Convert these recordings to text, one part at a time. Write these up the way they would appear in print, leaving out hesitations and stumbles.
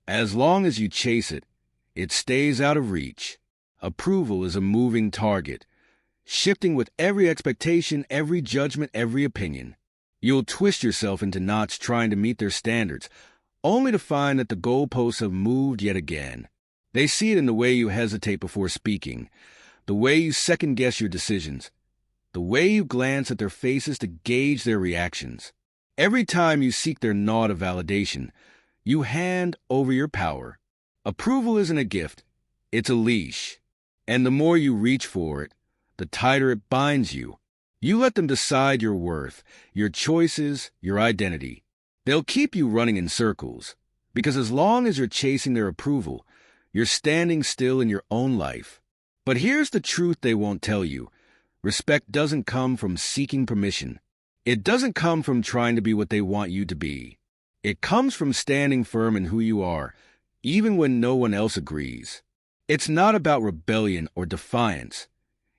As long as you chase it, it stays out of reach. Approval is a moving target, shifting with every expectation, every judgment, every opinion. You'll twist yourself into knots trying to meet their standards, only to find that the goalposts have moved yet again. They see it in the way you hesitate before speaking, the way you second-guess your decisions, the way you glance at their faces to gauge their reactions. Every time you seek their nod of validation, you hand over your power. Approval isn't a gift, it's a leash. And the more you reach for it, the tighter it binds you. You let them decide your worth, your choices, your identity. They'll keep you running in circles, because as long as you're chasing their approval, you're standing still in your own life. But here's the truth they won't tell you. Respect doesn't come from seeking permission. It doesn't come from trying to be what they want you to be. It comes from standing firm in who you are, even when no one else agrees. It's not about rebellion or defiance.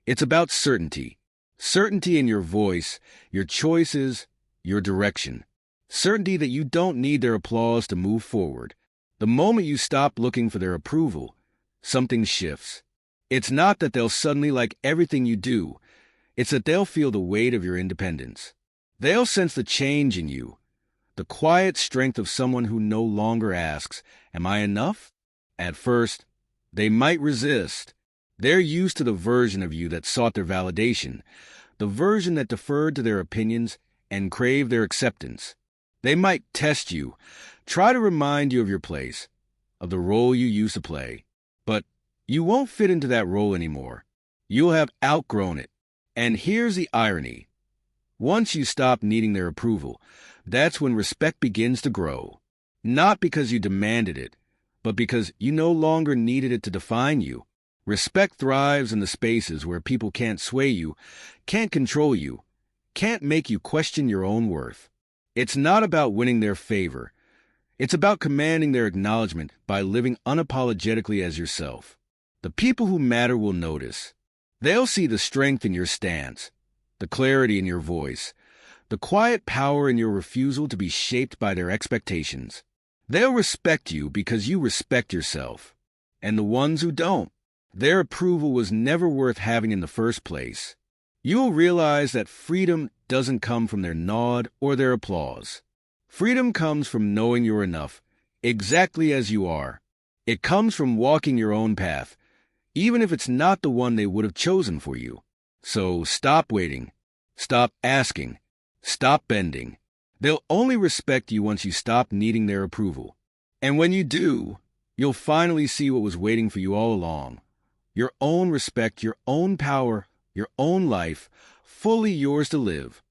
It's about certainty. Certainty in your voice, your choices, your direction. Certainty that you don't need their applause to move forward. The moment you stop looking for their approval, something shifts. It's not that they'll suddenly like everything you do. It's that they'll feel the weight of your independence. They'll sense the change in you, the quiet strength of someone who no longer asks, "Am I enough?" At first, they might resist. They're used to the version of you that sought their validation, the version that deferred to their opinions and craved their acceptance. They might test you, try to remind you of your place, of the role you used to play. But you won't fit into that role anymore. You'll have outgrown it. And here's the irony. Once you stop needing their approval, that's when respect begins to grow. Not because you demanded it, but because you no longer needed it to define you. Respect thrives in the spaces where people can't sway you, can't control you, can't make you question your own worth. It's not about winning their favor. It's about commanding their acknowledgement by living unapologetically as yourself. The people who matter will notice. They'll see the strength in your stance, the clarity in your voice, the quiet power in your refusal to be shaped by their expectations. They'll respect you because you respect yourself. And the ones who don't, their approval was never worth having in the first place. You'll realize that freedom doesn't come from their nod or their applause. Freedom comes from knowing you're enough, exactly as you are. It comes from walking your own path, even if it's not the one they would have chosen for you. So stop waiting, stop asking, stop bending. They'll only respect you once you stop needing their approval. And when you do, you'll finally see what was waiting for you all along. Your own respect, your own power, your own life, fully yours to live.